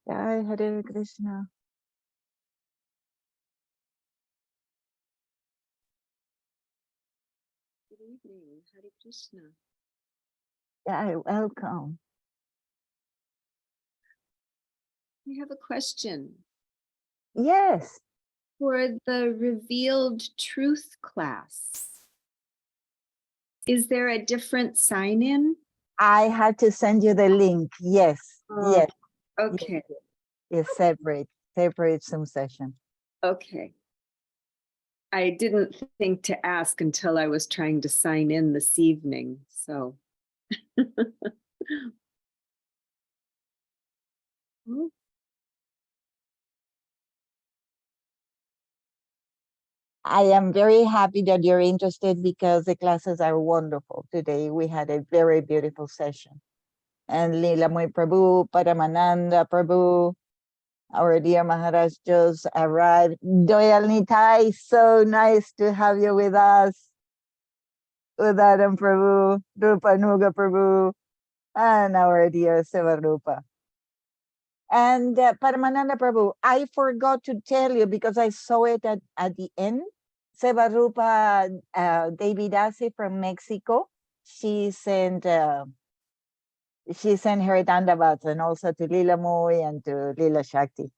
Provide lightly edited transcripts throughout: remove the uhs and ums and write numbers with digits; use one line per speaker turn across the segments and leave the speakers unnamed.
Jai Hare Krishna.
Good evening, Hare Krishna.
Jai, welcome.
I have a question.
Yes.
For the Revealed Truth class, is there a different sign-in?
I had to send you the link. Yes.
Oh,
Yes.
okay.
Yes. It's separate Zoom session.
Okay. I didn't think to ask until I was trying to sign in this evening, so.
I am very happy that you're interested because the classes are wonderful. Today we had a very beautiful session. And Leela Prabhu, Paramananda Prabhu, our dear Maharaj just arrived. Doyal Nitai, so nice to have you with us. Udaram Prabhu, Rupa Nuga Prabhu, and our dear Sivarupa. And Paramananda Prabhu, I forgot to tell you because I saw it at the end. Sivarupa Devidasi from Mexico, she sent her Dandavats and also to Lila Moy and to Lila Shakti.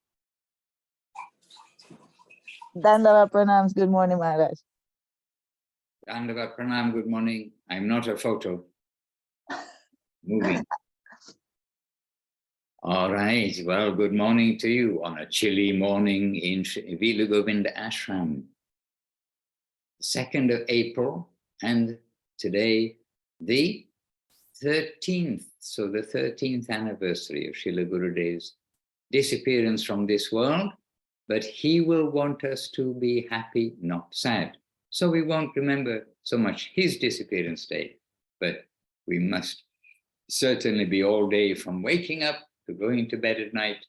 Dandavat pranams, good morning, Maharaj.
Dandavat pranam, good morning. I'm not a photo. Moving. All right, well, good morning to you on a chilly morning in Śrīla Gurudev Ashram. 2nd of April, and today the 13th, so the 13th anniversary of Śrīla Gurudev's disappearance from this world, but he will want us to be happy, not sad. So we won't remember so much his disappearance day, but we must certainly be all day from waking up to going to bed at night,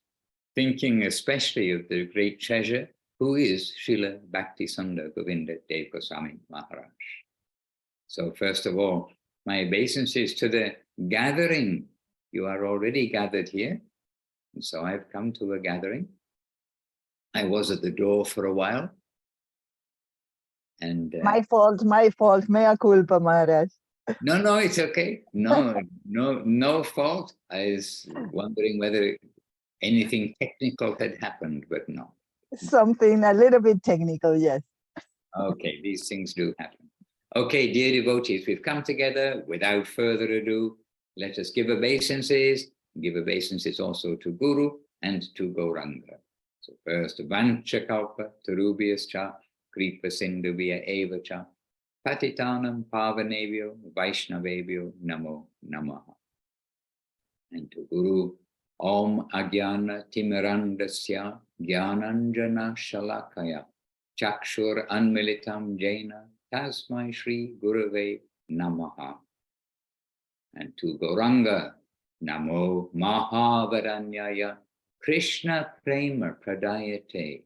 thinking especially of the great treasure, who is Srila Bhaktisundar Govinda Dev Goswami Maharaj. So first of all, my obeisances to the gathering. You are already gathered here, and so I've come to a gathering. I was at the door for a while. And
my fault, mea culpa, Maharaj.
No, it's okay. No fault. I was wondering whether anything technical had happened, but no.
Something a little bit technical, yes.
Okay, these things do happen. Okay, dear devotees, we've come together. Without further ado, let us give obeisances. Give obeisances also to Guru and to Gauranga. So first, Vanchakalpa, Tarubhyascha, Kripa Sindhubhya Evacha, Patitanam Pavanebhyo, Vaishnavebhyo, Namo Namaha. And to Guru, Om Agyana Timirandasya, Gyananjana Shalakaya, Chakshur Anmilitam Jaina, Tasmai Shri Gurave Namaha. And to Gauranga, Namo Mahavaranyaya, Krishna Prema Pradayate,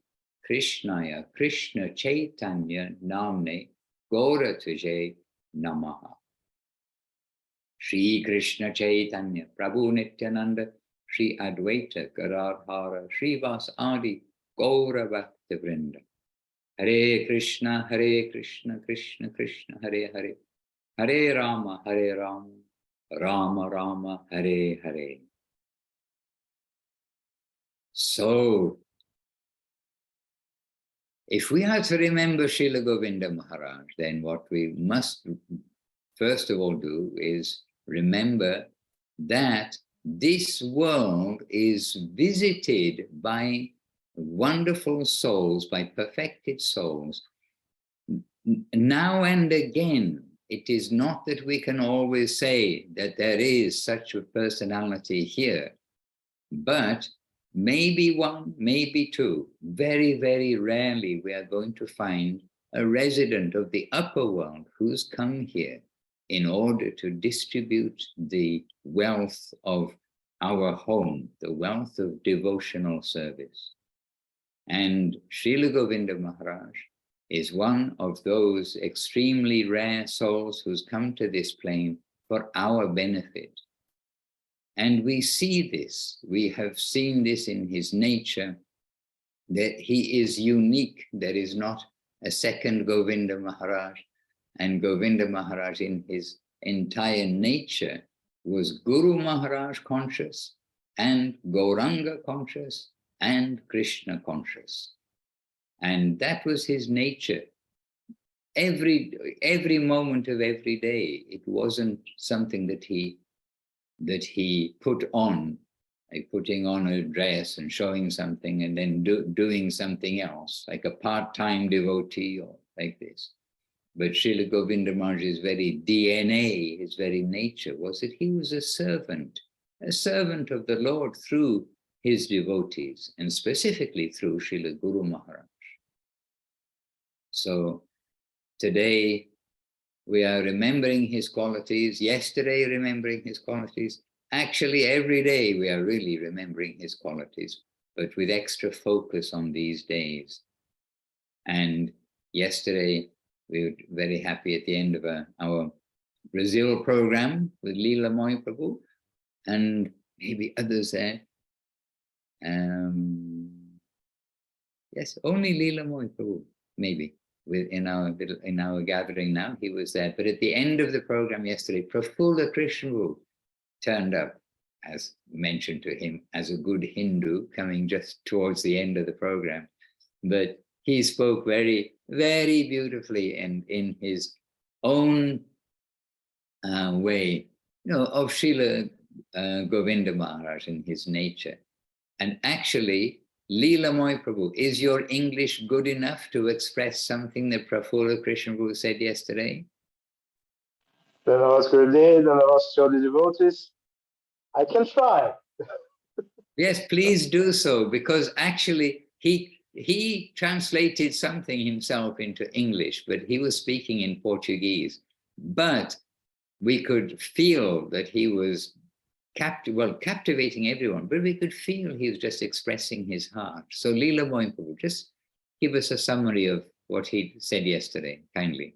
Krishnaya Krishna Chaitanya Namne, Gaura Tuje Namaha. Shri Krishna Chaitanya, Prabhu Nityananda, Shri Advaita Gadadhara, Shri Vas Adi, Gaura Bhakta Vrinda. Hare Krishna, Krishna Krishna, Hare Hare, Hare Rama, Rama Rama, Hare Hare. So, if we are to remember Srila Govinda Maharaj, then what we must first of all do is remember that this world is visited by wonderful souls, by perfected souls. Now and again, it is not that we can always say that there is such a personality here, but maybe one, maybe two, very, very rarely we are going to find a resident of the upper world who's come here in order to distribute the wealth of our home, the wealth of devotional service. And Śrīla Govinda Maharaj is one of those extremely rare souls who's come to this plane for our benefit. And we see this, we have seen this in his nature, that he is unique. There is not a second Govinda Maharaj. And Govinda Maharaj in his entire nature was Guru Maharaj conscious and Gauranga conscious and Krishna conscious. And that was his nature. Every moment of every day, it wasn't something that he put on, like putting on a dress and showing something and then doing something else, like a part-time devotee or like this. But Srila Govinda Maharaj's very DNA, his very nature was that he was a servant of the Lord through his devotees, and specifically through Srila Guru Maharaj. So today we are remembering his qualities, yesterday remembering his qualities. Actually, every day we are really remembering his qualities, but with extra focus on these days. And yesterday, we were very happy at the end of our Brazil program with Leela Moy Prabhu, and maybe others there. Yes, only Leela Moy Prabhu, maybe. In our gathering now, he was there. But at the end of the program yesterday, Prafulla Krishna turned up, as mentioned to him, as a good Hindu, coming just towards the end of the program. But he spoke very, very beautifully and in his own way, of Srila Govinda Maharaj in his nature. And actually, Leela Moy Prabhu, is your English good enough to express something that Prafulla Krishna Prabhu said yesterday?
Dhanyavad Gurudev, Dhanyavad to all the devotees. I can try.
Yes, please do so, because actually he translated something himself into English, but he was speaking in Portuguese. But we could feel that he was captivating everyone, but we could feel he was just expressing his heart. So Leela Moy Prabhu, just give us a summary of what he said yesterday, kindly.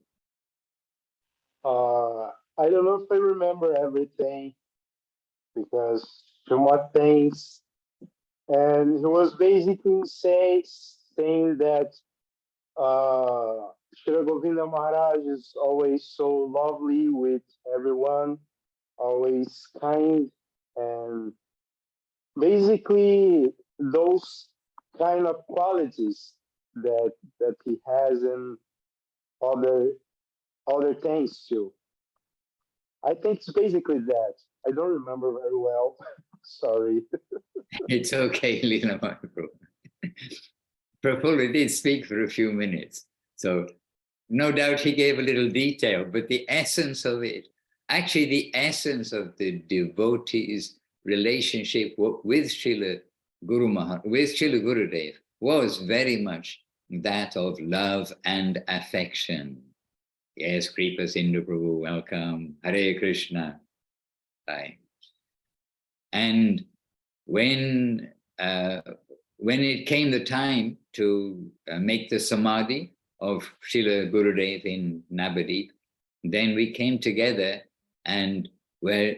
I don't know if I remember everything because too much things. And he was basically saying that Srila Govinda Maharaj is always so lovely with everyone, always kind, and basically those kind of qualities that he has in other things too. I think it's basically that. I don't remember very well. Sorry.
It's okay, Leela Moy Prabhu. Prafulla did speak for a few minutes, so no doubt he gave a little detail, but the essence of it, actually the essence of the devotee's relationship with Srila Gurudev was very much that of love and affection. Yes, Kripa Sindhu Prabhu, welcome. Hare Krishna. Bye. And when it came the time to make the samadhi of Srila Gurudev in Navadip, then we came together and were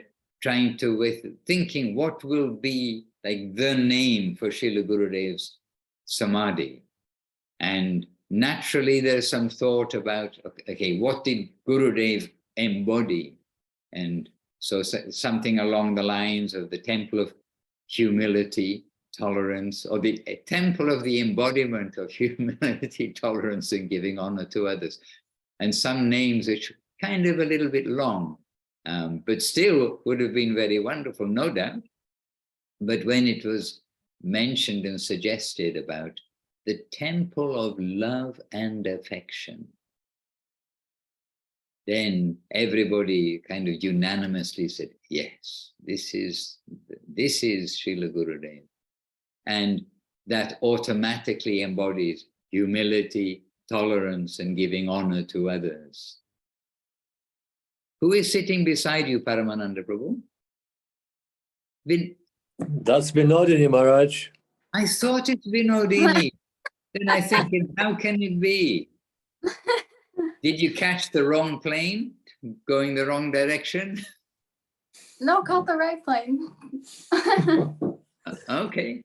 thinking what will be like the name for Srila Gurudev's samadhi. And naturally there's some thought about, okay, what did Gurudev embody? And so something along the lines of the temple of humility, tolerance, or the temple of the embodiment of humility, tolerance, and giving honor to others. And some names which kind of a little bit long, but still would have been very wonderful, no doubt. But when it was mentioned and suggested about the temple of love and affection, then everybody kind of unanimously said, yes, this is Śrīla Gurudev. And that automatically embodies humility, tolerance, and giving honor to others. Who is sitting beside you, Paramananda Prabhu?
That's Vinodini Maharaj.
I thought it's Vinodini. Then I think, how can it be? Did you catch the wrong plane, going the wrong direction?
No, caught the right plane.
Okay.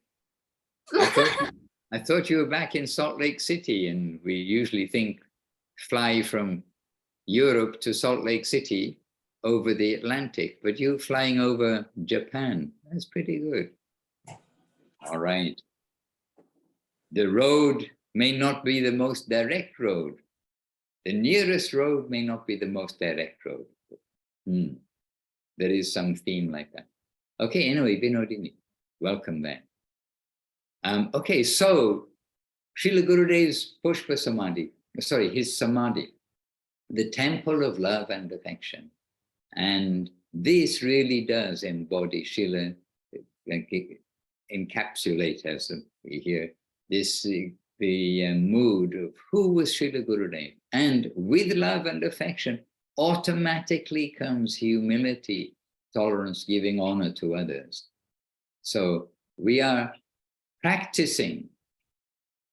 I thought you were back in Salt Lake City, and we usually think fly from Europe to Salt Lake City over the Atlantic, but you're flying over Japan. That's pretty good. All right. The road may not be the most direct road. The nearest road may not be the most direct road. There is some theme like that. Okay, anyway, Vinodini, welcome there. Okay, so Śrīla Gurudev's Pushpa Samadhi, sorry, his Samadhi, the temple of love and affection. And this really does embody Śrīla, encapsulate, as we hear, this, the mood of who was Śrīla Gurudev. And with love and affection, automatically comes humility, tolerance, giving honor to others. So we are practicing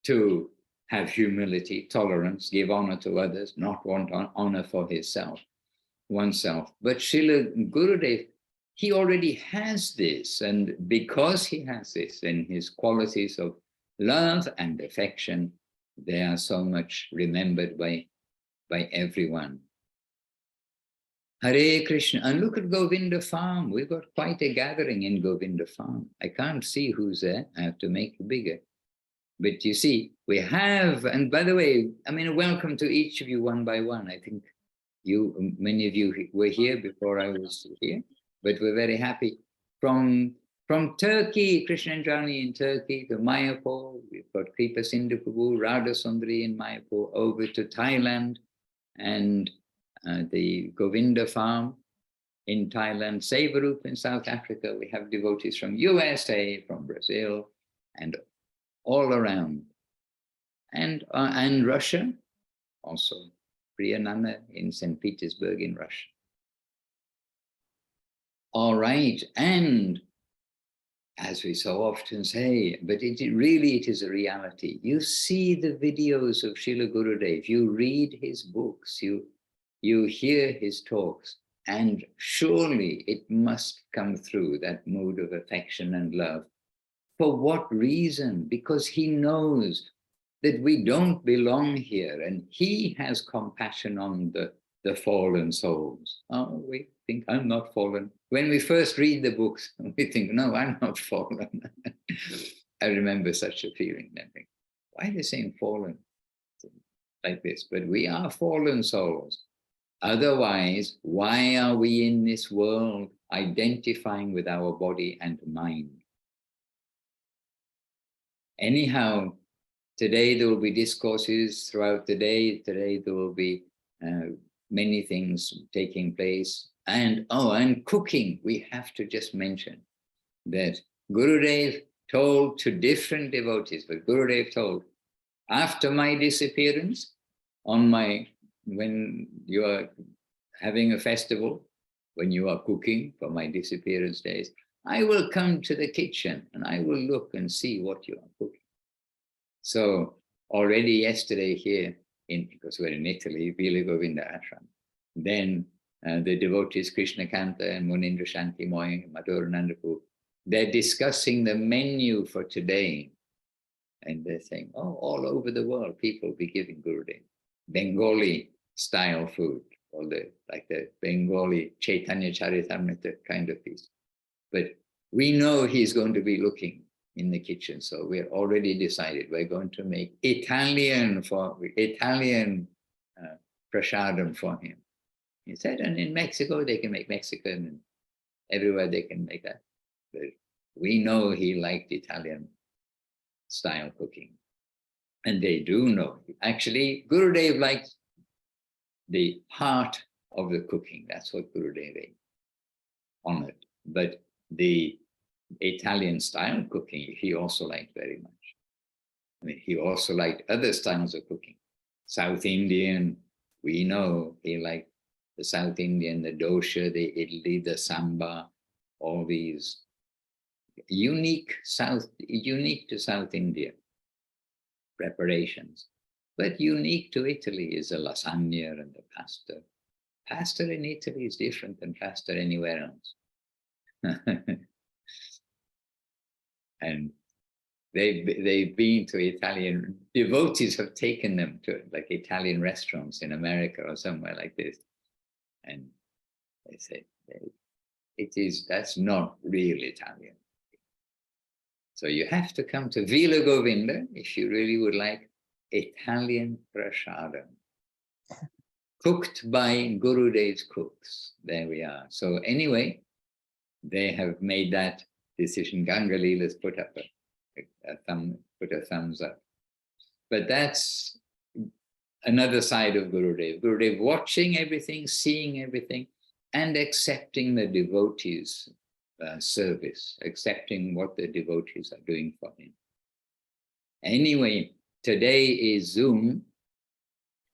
to have humility, tolerance, give honor to others, not want honor for oneself. But Śrīla Gurudev, he already has this, and because he has this, in his qualities of love and affection, they are so much remembered by everyone. Hare Krishna. And look at Govinda Farm. We've got quite a gathering in Govinda Farm. I can't see who's there. I have to make it bigger. But you see, we have, and by the way, I mean, welcome to each of you one by one. I think many of you were here before I was here, but we're very happy. From Turkey, Krishna and Jani in Turkey, to Mayapur, we've got Kripa Sindhu Prabhu, Radha Sundari in Mayapur, over to Thailand, and the Govinda Farm in Thailand, Sevarup in South Africa. We have devotees from USA, from Brazil, and all around. And Russia, also Priyananda in St. Petersburg in Russia. All right, and as we so often say, but it is a reality. You see the videos of Śrīla Gurudev, you read his books, you hear his talks, and surely it must come through that mood of affection and love. For what reason? Because he knows that we don't belong here, and he has compassion on the fallen souls. Oh, we think I'm not fallen. When we first read the books, we think, no, I'm not fallen. I remember such a feeling. I think, why are they saying fallen like this? But we are fallen souls. Otherwise, why are we in this world identifying with our body and mind? Anyhow, today there will be discourses throughout the day. Today there will be many things taking place. And cooking, we have to just mention that Gurudev told to different devotees, but Gurudev told, after my disappearance, when you are having a festival, when you are cooking for my disappearance days, I will come to the kitchen and I will look and see what you are cooking. So already yesterday here, because we're in Italy, Vila Govinda Ashram, then the devotees Krishna Kanta and Munindra Shanti Moy, Madhura Nandapu, they're discussing the menu for today. And they're saying, oh, all over the world, people will be giving Gurudev Bengali style food, or like the Bengali Chaitanya Charitamrita kind of piece. But we know he's going to be looking in the kitchen, so we're already decided we're going to make Italian prasadam for him. He said, and in Mexico they can make Mexican, and everywhere they can make that. But we know he liked Italian style cooking, and they do know. Actually, Gurudev liked the heart of the cooking. That's what Gurudev honored. But the Italian style cooking, he also liked very much. I mean, he also liked other styles of cooking. South Indian, we know he liked the South Indian, the dosha, the idli, the sambar, all these unique to South India preparations. But unique to Italy is the lasagna and the pasta. Pasta in Italy is different than pasta anywhere else. And they've been to Italian, devotees have taken them to like Italian restaurants in America or somewhere like this. And they say, that's not real Italian. So you have to come to Vila Govinda if you really would like Italian prasadam, cooked by Gurudev's cooks. There we are. So anyway, they have made that decision. Ganga Leela's put up a thumbs up. But that's another side of Gurudev. Gurudev watching everything, seeing everything, and accepting the devotees' service, accepting what the devotees are doing for him. Anyway, today is Zoom,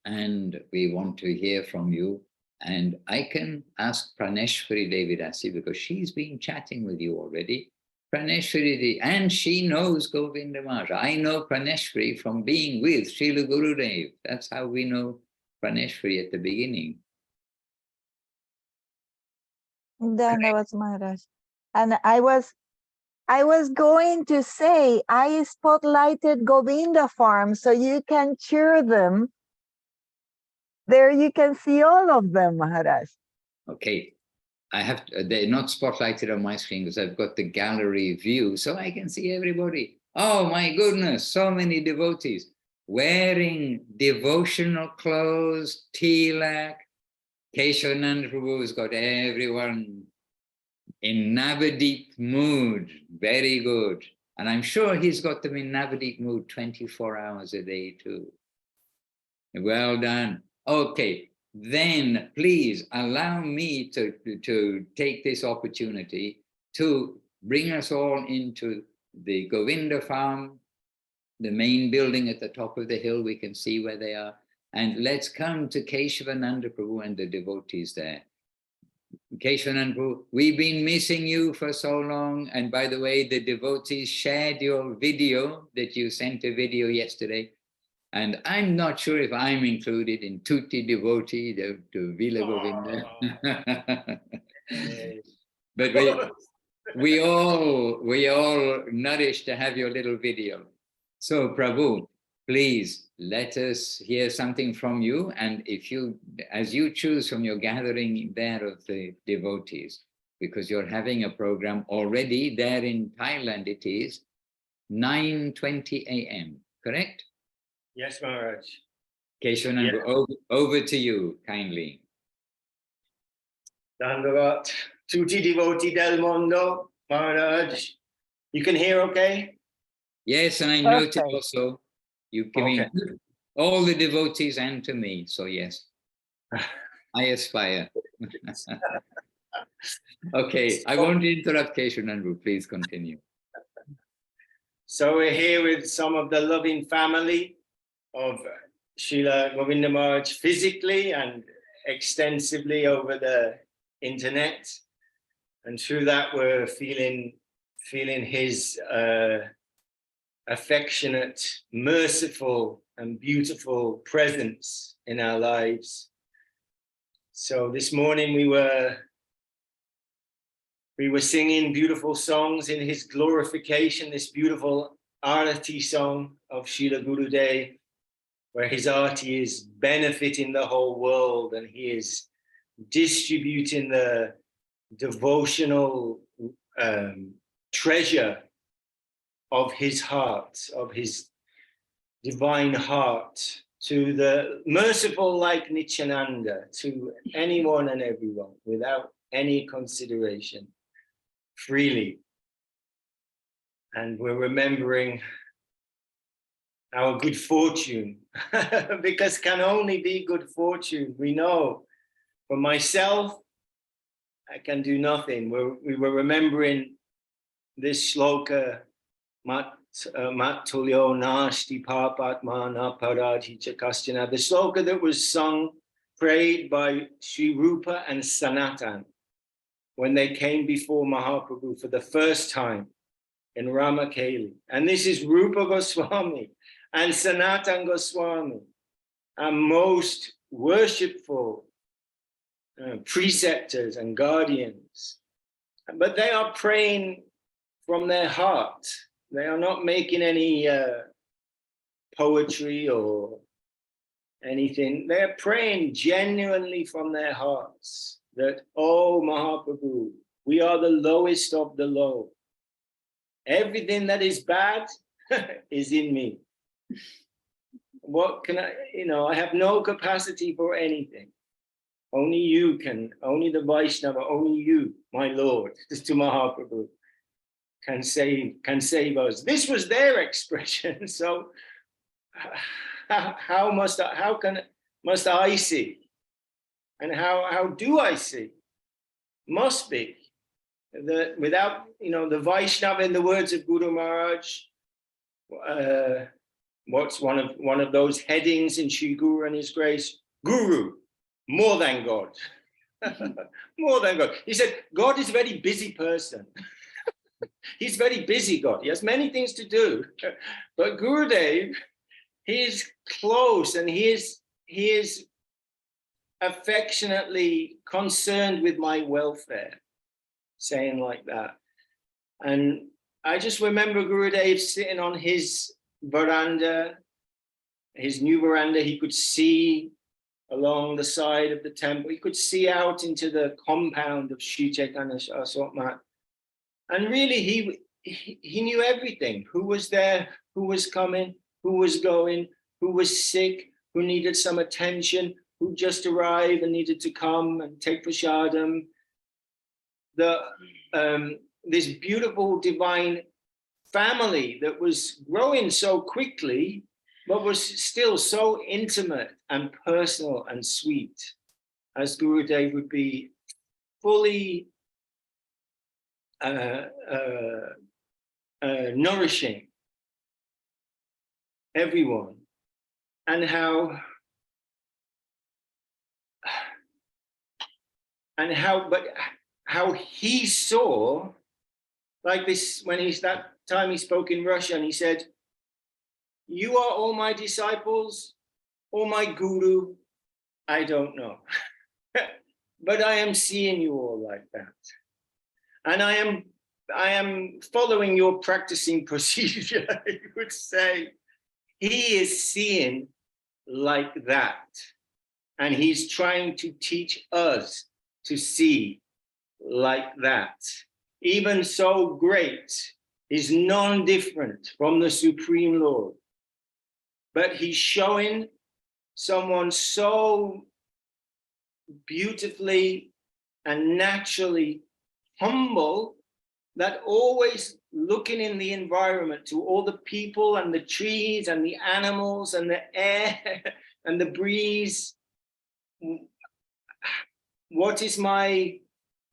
and we want to hear from you. And I can ask Praneshwari Devidasi, because she's been chatting with you already. Praneshwari, and she knows Govinda Maharaj. I know Praneshwari from being with Śrīla Gurudev. That's how we know Praneshwari at the beginning.
Dandavats Maharaj. And I was going to say, I spotlighted Govinda Farm, so you can cheer them. There you can see all of them, Maharaj.
Okay, I have to, they're not spotlighted on my screen because I've got the gallery view, so I can see everybody. Oh my goodness, so many devotees wearing devotional clothes, tilak. Keshavananda Prabhu has got everyone in Navadip mood. Very good. And I'm sure he's got them in Navadip mood 24 hours a day too. Well done. Okay, then please allow me to take this opportunity to bring us all into the Govinda farm, the main building at the top of the hill. We can see where they are. And let's come to Keshavananda Prabhu and the devotees there. Keshavananda Prabhu, we've been missing you for so long. And by the way, the devotees shared your video, that you sent a video yesterday. And I'm not sure if I'm included in Tutti Devotee, to Vila Govinda. But we all nourished to have your little video. So Prabhu, please let us hear something from you. And if you, as you choose from your gathering there of the devotees, because you're having a program already there in Thailand, it is 9:20 a.m., correct?
Yes, Maharaj.
Keshavananda, over to you, kindly.
Dandavat, tutti devoti del mondo, Maharaj. You can hear okay?
Yes, and I
Perfect.
noted also, you giving all the devotees and to me, so yes, I aspire. Okay, I won't interrupt Keshavananda, please continue.
So we're here with some of the loving family of Śrīla Govinda Maharaj physically and extensively over the internet. And through that, we're feeling his affectionate, merciful, and beautiful presence in our lives. So this morning we were singing beautiful songs in his glorification, this beautiful Arati song of Śrīla Gurudev, where his Arati is benefiting the whole world and he is distributing the devotional treasure of his heart, of his divine heart, to the merciful like Nityananda, to anyone and everyone without any consideration, freely. And we're remembering our good fortune, because can only be good fortune. We know for myself, I can do nothing. We were remembering this shloka, Matulyo Nashti Papatmana Parati Chakastyana, the shloka that was sung, prayed by Sri Rupa and Sanatan when they came before Mahaprabhu for the first time in Ramakeli. And this is Rupa Goswami and Sanatan Goswami, our most worshipful preceptors and guardians but they are praying from their heart. They are not making any poetry or anything. They're praying genuinely from their hearts that, oh Mahaprabhu, we are the lowest of the low. Everything that is bad is in me. What can I, I have no capacity for anything. Only you can, only the Vaishnava, only you, my Lord, to Mahaprabhu, can save us. This was their expression. So how must I see? And how do I see? Must be that without, the Vaishnava, in the words of Guru Maharaj, what's one of those headings in Sri Guru and His Grace? Guru, more than God. More than God. He said, God is a very busy person. He's very busy, God. He has many things to do. But Gurudev, he is close, and he is affectionately concerned with my welfare, saying like that. And I just remember Gurudev sitting on his veranda, his new veranda. He could see along the side of the temple. He could see out into the compound of Sri Chaitanya Saraswati. And really, he knew everything. Who was there, who was coming, who was going, who was sick, who needed some attention, who just arrived and needed to come and take prasadam. This beautiful divine family that was growing so quickly, but was still so intimate and personal and sweet, as Gurudev would be fully nourishing everyone, and how he saw, like this, when that time he spoke in Russian, he said, you are all my disciples, or my guru, I don't know. But I am seeing you all like that. And I am following your practicing procedure, you would say. He is seeing like that. And he's trying to teach us to see like that. Even so great is non-different from the Supreme Lord. But he's showing someone so beautifully and naturally humble, that always looking in the environment to all the people and the trees and the animals and the air and the breeze.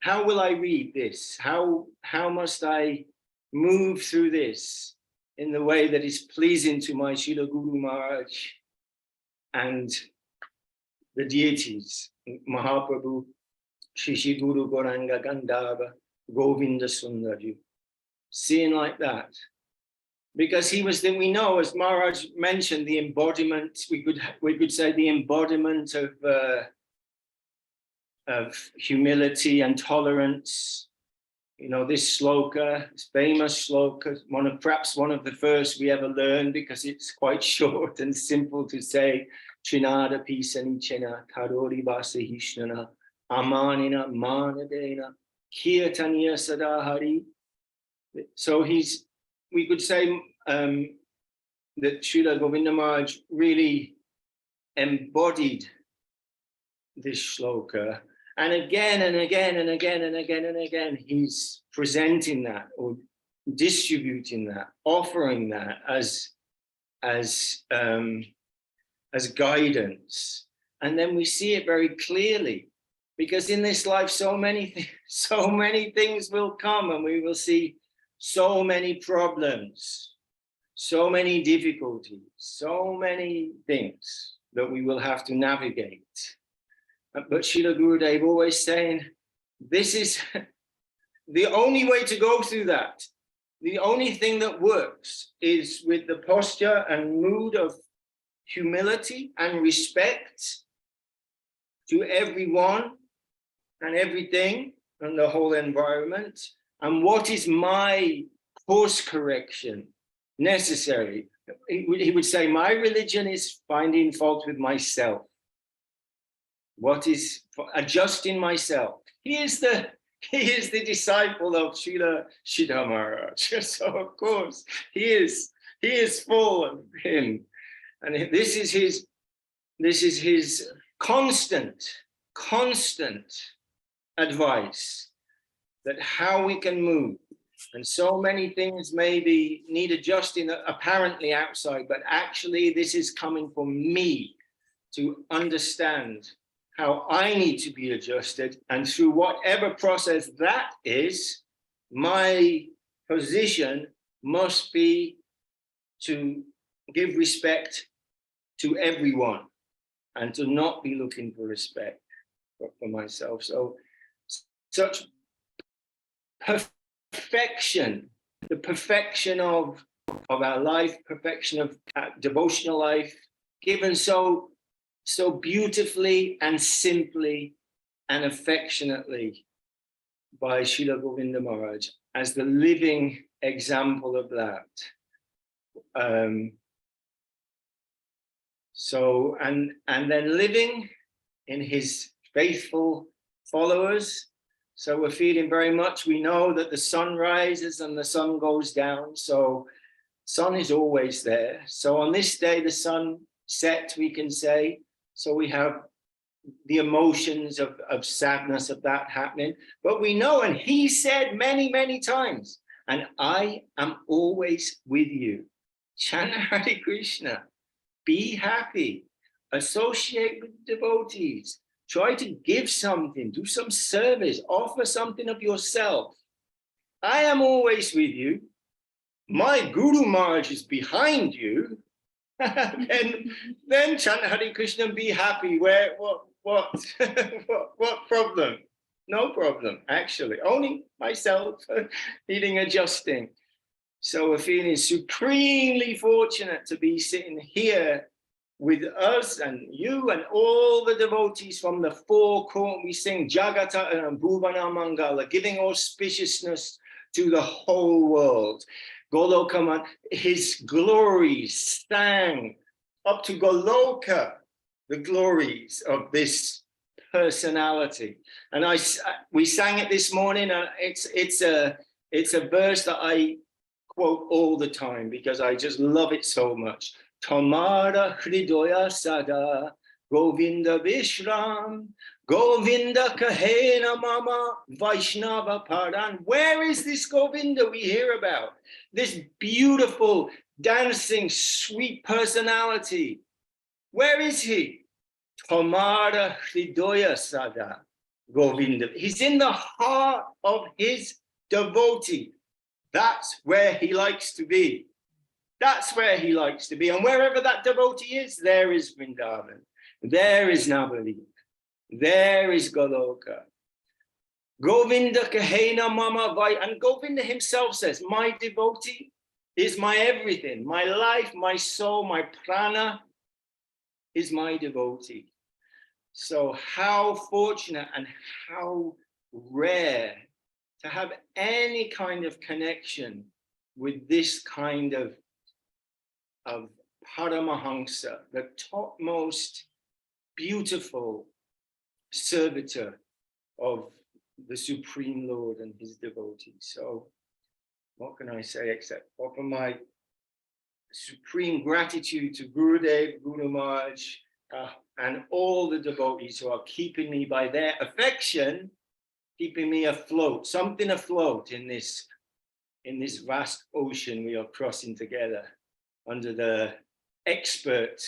How will I read this? How must I move through this in the way that is pleasing to my Śrīla Guru Maharaj and the deities, Mahaprabhu, Shri Guru Gauranga Gandharva, Govinda Sundari, seeing like that. Because he was, we know, as Maharaj mentioned, the embodiment, we could say the embodiment of humility and tolerance. This sloka, this famous sloka, perhaps one of the first we ever learned, because it's quite short and simple to say, Trinada Pisanichena, Karori Vasahishnana, Amanina Manadena, Kirtaniya Sadahari. So we could say that Srila Govinda Maharaj really embodied this shloka. And again and again and again and again and again, he's presenting that or distributing that, offering that as guidance. And then we see it very clearly, because in this life, so many things will come, and we will see so many problems, so many difficulties, so many things that we will have to navigate. But Śrīla Gurudev always saying, this is the only way to go through that. The only thing that works is with the posture and mood of humility and respect to everyone and everything, and the whole environment, and what is my course correction necessary. He would say, my religion is finding fault with myself. What is adjusting myself? He is the disciple of Srila Siddha Maharaj. So of course he is full of him, and this is his constant advice, that how we can move. And so many things maybe need adjusting apparently outside, but actually this is coming from me to understand how I need to be adjusted, and through whatever process that is, my position must be to give respect to everyone and to not be looking for respect for myself. So such perfection, the perfection of our life, perfection of devotional life, given so beautifully and simply and affectionately by Śrīla Gurudev Maharaj as the living example of that. So and then living in his faithful followers. So we're feeling very much, we know that the sun rises and the sun goes down. So sun is always there. So on this day, the sun set, we can say. So we have the emotions of sadness of that happening. But we know, and he said many, many times, and I am always with you. Chant Hare Krishna. Be happy. Associate with devotees. Try to give something, do some service, offer something of yourself. I am always with you. My Guru Maharaj is behind you. then chant Hare Krishna and be happy. What problem? No problem, actually. Only myself needing adjusting. So we're feeling supremely fortunate to be sitting here with us and you and all the devotees from the four corners. We sing Jagata and Bhuvana Mangala, giving auspiciousness to the whole world. Golokaman, his glories sang up to Goloka, the glories of this personality. And we sang it this morning, and it's a verse that I quote all the time because I just love it so much. Tamara Hridoya Sada Govinda Vishram Govinda Kahena Mama Vaishnava Paran. Where is this Govinda we hear about? This beautiful, dancing, sweet personality. Where is he? Tamara Hridoya Sada Govinda. He's in the heart of his devotee. That's where he likes to be. That's where he likes to be. And wherever that devotee is, there is Vrindavan. There is Navadvip. There is Goloka. Govinda Kahena Mama Vai. And Govinda himself says, my devotee is my everything. My life, my soul, my prana is my devotee. So how fortunate and how rare to have any kind of connection with this kind of Paramahansa, the topmost beautiful servitor of the Supreme Lord and his devotees. So what can I say except offer my supreme gratitude to Gurudev, Guru Maharaj, and all the devotees who are keeping me by their affection, keeping me afloat, something afloat in this vast ocean we are crossing together under the expert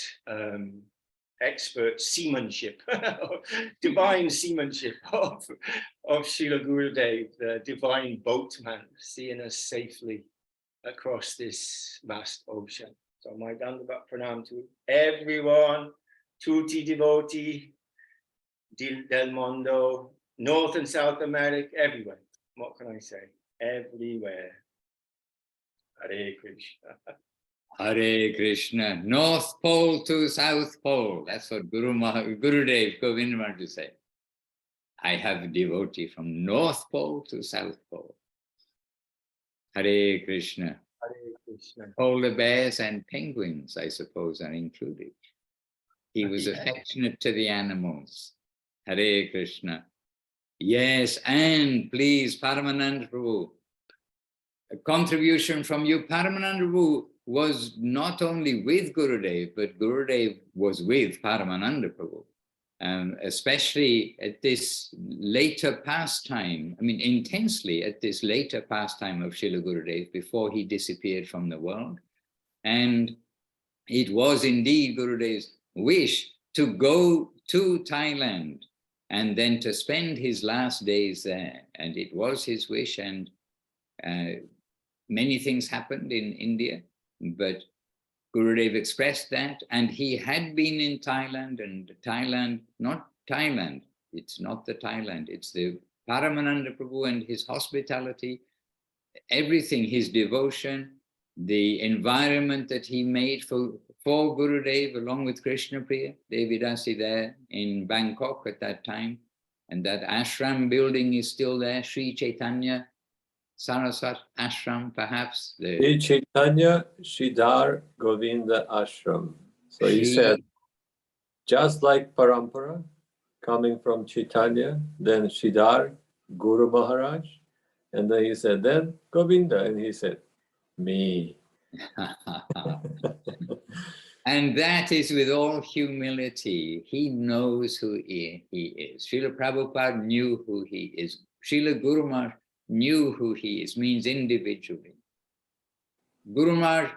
seamanship, divine seamanship of Śrīla Gurudev, the divine boatman, seeing us safely across this vast ocean. So my Dandavat Pranam to everyone, tutti devotee, del mondo, North and South America, everywhere. What can I say? Everywhere. Hare Krishna.
Hare Krishna. North Pole to South Pole. That's what Gurudev Govinda Maharaj said. I have a devotee from North Pole to South Pole. Hare Krishna.
Hare Krishna.
Polar bears and penguins, I suppose, are included. He was affectionate to the animals. Hare Krishna. Yes, and please, Paramananda Prabhu, a contribution from you. Paramananda Prabhu was not only with Gurudev, but Gurudev was with Paramananda Prabhu. Especially at this later pastime, I mean, intensely at this later pastime of Śrīla Gurudev before he disappeared from the world. And it was indeed Gurudev's wish to go to Thailand and then to spend his last days there. And it was his wish, and many things happened in India, but Gurudev expressed that, and he had been in Thailand, and Thailand, not Thailand, it's not the Thailand, it's the Paramananda Prabhu and his hospitality, everything, his devotion, the environment that he made for Gurudev along with Krishna Priya, Devidasi there in Bangkok at that time, and that ashram building is still there, Sri Chaitanya Saraswat Ashram, perhaps.
Sri Chaitanya Sridhar Govinda Ashram. So he said, just like Parampara, coming from Chaitanya, then Sridhar, Guru Maharaj, and then he said, then Govinda, and he said, me.
And that is with all humility. He knows who he is. Srila Prabhupada knew who he is. Srila Guru Maharaj knew who he is, means individually. Guru Maharaj,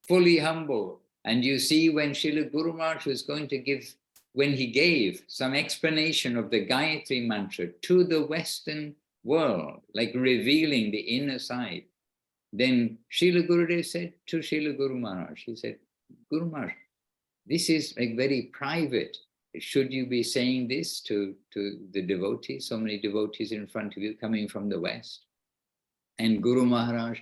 fully humble. And you see when Srila Guru Maharaj was going to give, when he gave some explanation of the Gayatri mantra to the Western world, like revealing the inner side, then Srila Gurudev said to Srila Guru Maharaj, he said, Guru Maharaj, this is like very private. Should you be saying this to the devotees, so many devotees in front of you coming from the West? And Guru Maharaj,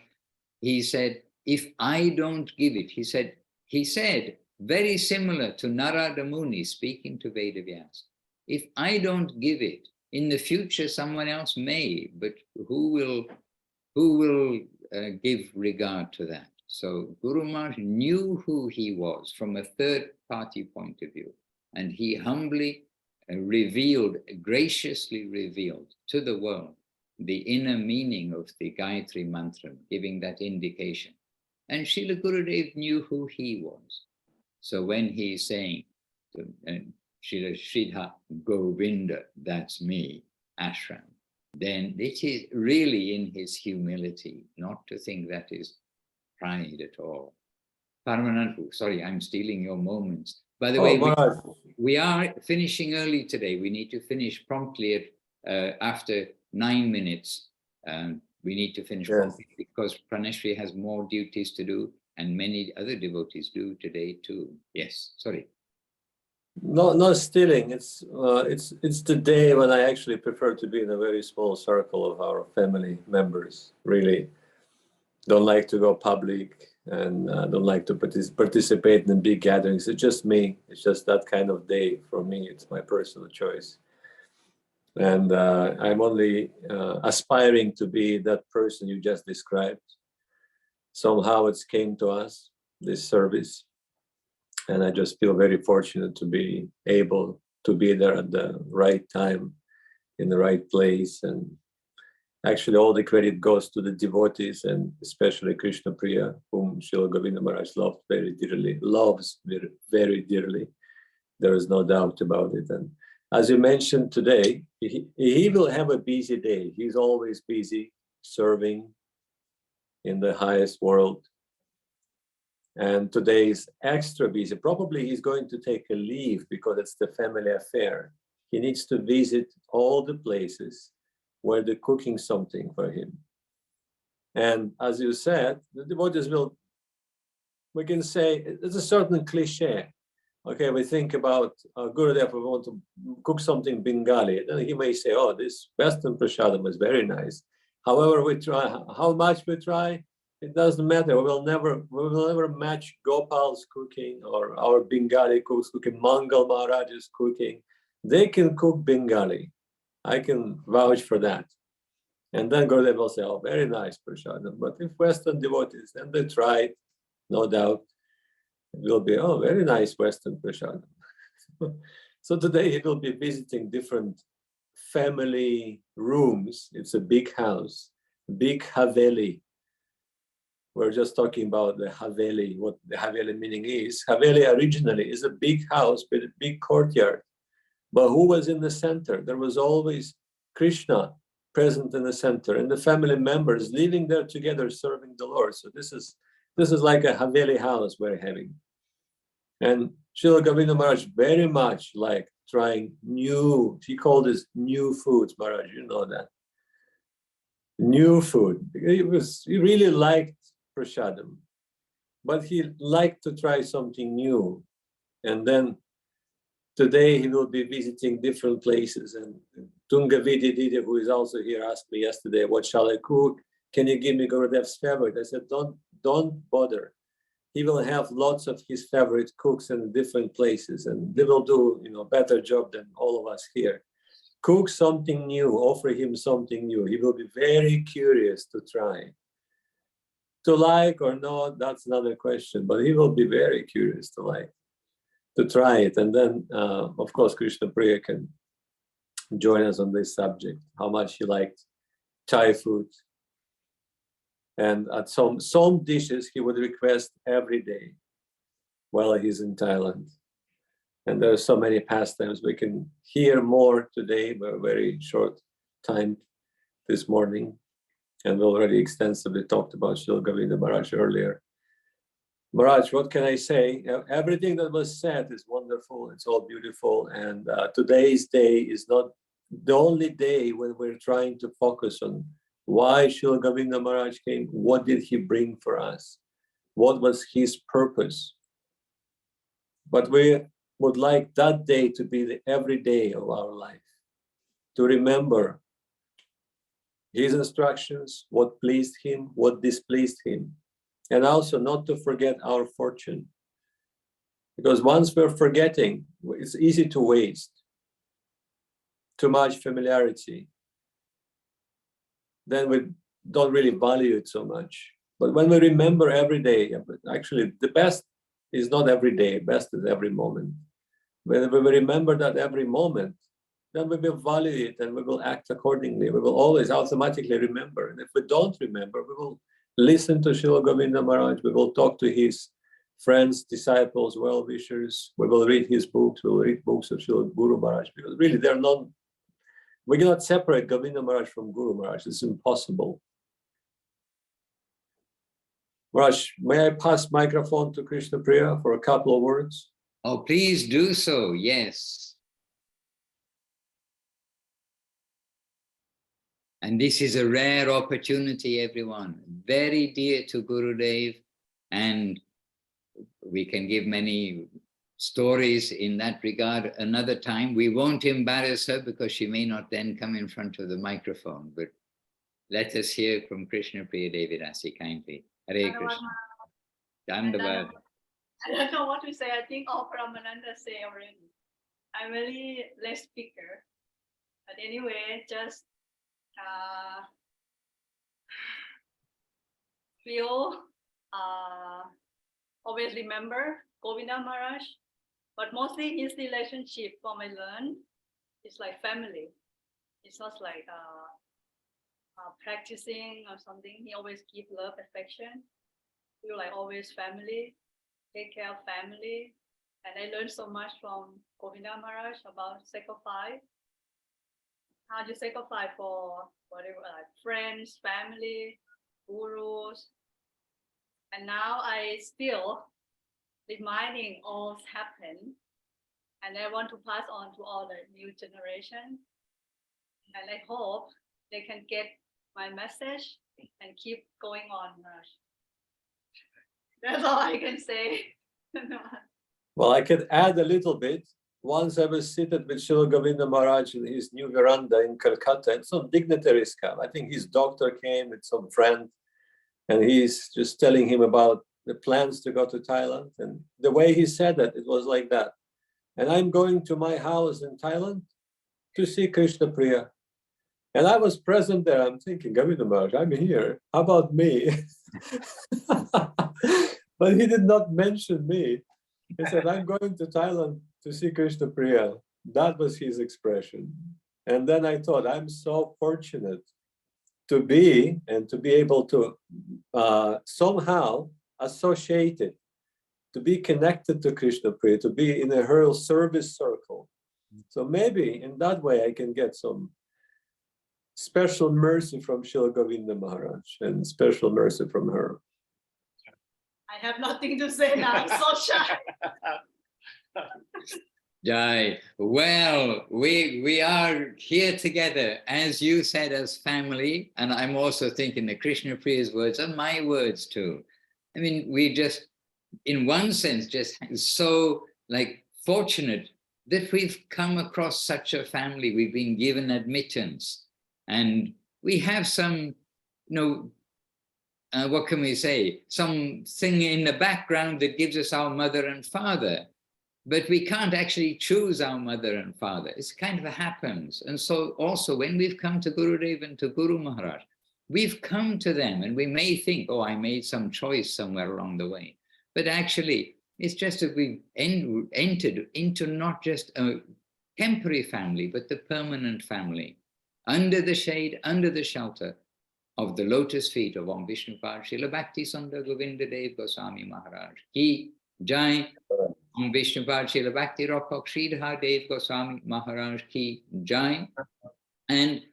he said, if I don't give it, he said, very similar to Narada Muni speaking to Vedavyas, if I don't give it, in the future someone else may, but who will give regard to that? So Guru Maharaj knew who he was from a third party point of view. And he humbly revealed, graciously revealed to the world the inner meaning of the Gayatri mantra, giving that indication. And Srila Gurudev knew who he was. So when he's saying, Srila Sridhar Govinda, that's me, ashram, then it is really in his humility, not to think that is pride at all. Paramananda, sorry, I'm stealing your moments. By the way, we are finishing early today. We need to finish promptly at after 9 minutes. We need to finish promptly because Praneshri has more duties to do, and many other devotees do today too. Yes, sorry.
No, not stealing. It's the day when I actually prefer to be in a very small circle of our family members. Really, don't like to go public and don't like to participate in big gatherings. It's just me. It's just that kind of day for me. It's my personal choice. And I'm only aspiring to be that person you just described. Somehow it's came to us, this service. And I just feel very fortunate to be able to be there at the right time, in the right place. And actually all the credit goes to the devotees, and especially Krishna Priya, whom Śrīla Govinda Maharaj loves very dearly. There is no doubt about it. And as you mentioned today, he will have a busy day. He's always busy serving in the highest world. And today is extra busy. Probably he's going to take a leave because it's the family affair. He needs to visit all the places where they're cooking something for him. And as you said, the devotees will, we can say, it's a certain cliche. Okay, we think about Gurudev, we want to cook something Bengali. Then he may say, oh, this Western prasadam is very nice. However, we try, how much we try, it doesn't matter. We will never match Gopal's cooking or our Bengali cooks cooking, Mangal Maharaj's cooking. They can cook Bengali. I can vouch for that. And then Gurudev will say, oh, very nice, prasadam. But if Western devotees, and they try it, no doubt, it will be, oh, very nice Western prasadam. So today he will be visiting different family rooms. It's a big house, big Haveli. We're just talking about the Haveli, what the Haveli meaning is. Haveli originally is a big house with a big courtyard. But who was in the center? There was always Krishna present in the center, and the family members living there together serving the Lord. So this is like a Haveli house we're having. And Śrīla Govinda Maharaj very much like trying new, he called this new foods, Maharaj, you know that. New food. He really liked prasadam, but he liked to try something new. And then today he will be visiting different places. And Tunga Vidididi, who is also here, asked me yesterday, what shall I cook? Can you give me Gurudev's favorite? I said, don't bother. He will have lots of his favorite cooks in different places, and they will do, better job than all of us here. Cook something new, offer him something new. He will be very curious to try. To like or not, that's another question, but he will be very curious to try it. And then, of course, Krishna Priya can join us on this subject, how much he liked Thai food. And at some dishes he would request every day while he's in Thailand. And there are so many pastimes. We can hear more today, but a very short time this morning. And we already extensively talked about Śrīla Govinda Maharaj earlier. Maharaj, what can I say? Everything that was said is wonderful. It's all beautiful. And today's day is not the only day when we're trying to focus on why Śrīla Govinda Maharaj came. What did he bring for us? What was his purpose? But we would like that day to be the everyday of our life, to remember his instructions, what pleased him, what displeased him, and also not to forget our fortune. Because once we're forgetting, it's easy to waste. Too much familiarity. Then we don't really value it so much. But when we remember every day, actually the best is not every day, best is every moment. When we remember that every moment, then we will value it and we will act accordingly. We will always automatically remember. And if we don't remember, we will listen to Śrīla Govinda Maharaj. We will talk to his friends, disciples, well-wishers. We will read his books. We will read books of Śrīla Guru Maharaj. Because really, they're not. We cannot separate Govinda Maharaj from Guru Maharaj. It's impossible. Maharaj, may I pass microphone to Krishna Priya for a couple of words?
Oh, please do so, yes. And this is a rare opportunity, everyone, very dear to Gurudev, and we can give many stories in that regard another time. We won't embarrass her because she may not then come in front of the microphone, but let us hear from Krishna Priya Devi Rasi kindly. Hare Krishna. Dandavad.
I don't know what to say. I think all Brahmananda say already. I'm really less speaker. But anyway, just feel, always remember Govinda Maharaj, but mostly his relationship from I learned, it's like family. It's not like practicing or something. He always give love, affection. Feel like always family, take care of family. And I learned so much from Govinda Maharaj about sacrifice. How you sacrifice for whatever, like friends, family, gurus. And now I still reminding all happen. And I want to pass on to all the new generation. And I hope they can get my message and keep going on. That's all I can say.
Well, I could add a little bit. Once I was seated with Śrīla Govinda Maharaj in his new veranda in Calcutta, and some dignitaries come. I think his doctor came with some friend, and he's just telling him about the plans to go to Thailand. And the way he said it, it was like that. And I'm going to my house in Thailand to see Krishna Priya. And I was present there. I'm thinking, Govinda Maharaj, I'm here. How about me? But he did not mention me. He said, I'm going to Thailand to see Krishna Priya. That was his expression. And then I thought, I'm so fortunate to be able to somehow associated, to be connected to Krishna Priya, to be in a her service circle. So maybe in that way I can get some special mercy from Śrīla Govinda Maharaj and special mercy from her.
I have nothing to say now. I'm so shy.
Jai. Well, we are here together, as you said, as family, and I'm also thinking that Krishna Priya's words are my words too. I mean, we just, in one sense, just so like fortunate that we've come across such a family. We've been given admittance, and we have some, what can we say? Something in the background that gives us our mother and father. But we can't actually choose our mother and father. It's kind of happens. And so also when we've come to Gurudev and to Guru Maharaj, we've come to them and we may think, oh, I made some choice somewhere along the way. But actually, it's just that we've entered into not just a temporary family, but the permanent family, under the shade, under the shelter of the lotus feet of Om Vishnupad Śrīla Bhakti Sundar Govinda Dev Goswami Maharaj Ki Jai. Om Vishnupad Śrīla Bhakti Rakshak Sridhar Dev Goswami Maharaj Ki Jai. And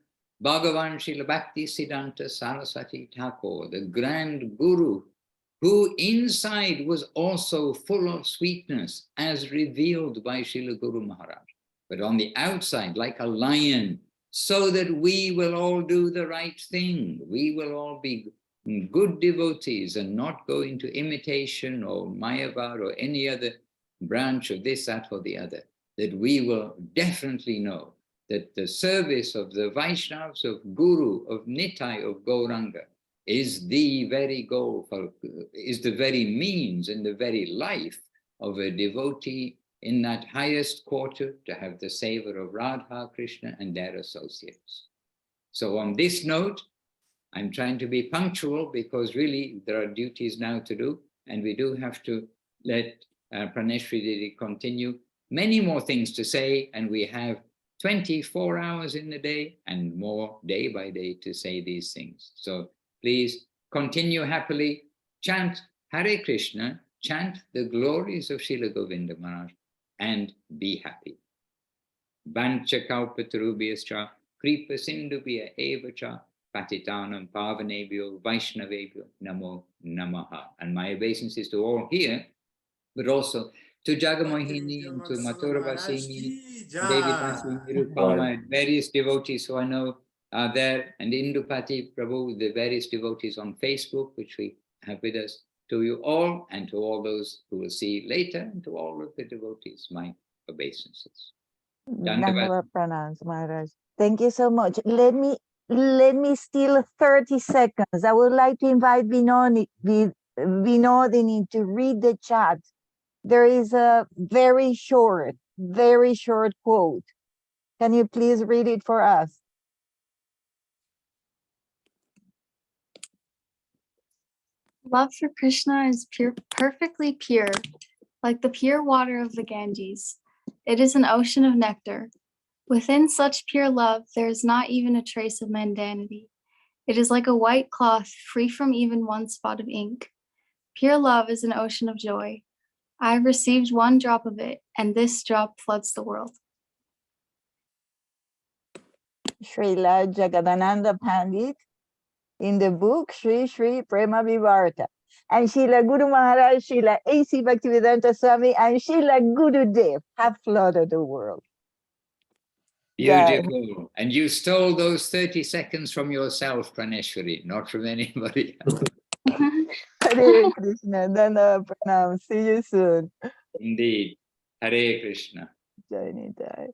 Bhagavan Śrīla Bhakti Siddhanta Saraswati Thakur, the grand Guru, who inside was also full of sweetness as revealed by Śrīla Guru Maharaj, but on the outside like a lion, so that we will all do the right thing. We will all be good devotees and not go into imitation or Mayavad or any other branch of this, that, or the other, that we will definitely know that the service of the Vaishnavas, of Guru, of Nitai, of Gauranga, is the very goal, is the very means and the very life of a devotee in that highest quarter, to have the savor of Radha, Krishna, and their associates. So on this note, I'm trying to be punctual because really there are duties now to do, and we do have to let Praneshri Didi continue. Many more things to say, and we have 24 hours in the day and more day by day to say these things. So please continue happily, chant Hare Krishna, chant the glories of Śrīla Govinda Maharaj, and be happy. Vancha kalpatarubhyascha kripa sindhubhya evacha patitanam pavanebhyo vaishnavebhyo namo namaha. And my obeisances to all here, but also to Jagamohini and to Mathura Vasini, Devi Dasi, Nirupama, and various devotees who I know are there, and Indupati Prabhu, the various devotees on Facebook, which we have with us, to you all, and to all those who will see later, and to all of the devotees, my obeisances.
Dandavad pranams, Maharaj. Thank you so much. Let me steal 30 seconds. I would like to invite Vinodini to read the chat. There is a very short quote. Can you please read it for us?
Love for Krishna is perfectly pure, like the pure water of the Ganges. It is an ocean of nectar. Within such pure love, there is not even a trace of mundanity. It is like a white cloth, free from even one spot of ink. Pure love is an ocean of joy. I have received one drop of it, and this drop floods the world.
Srila Jagadananda Pandit in the book Shri Shri Prema Vivarta. And Srila Guru Maharaj, Srila A.C. Bhaktivedanta Swami, and Srila Gurudev have flooded the world.
Beautiful. And you stole those 30 seconds from yourself, Praneshwari, not from anybody else.
Hare Krishna, Dana Pranam. See you soon.
Indeed. Hare Krishna.
Jai Nitai.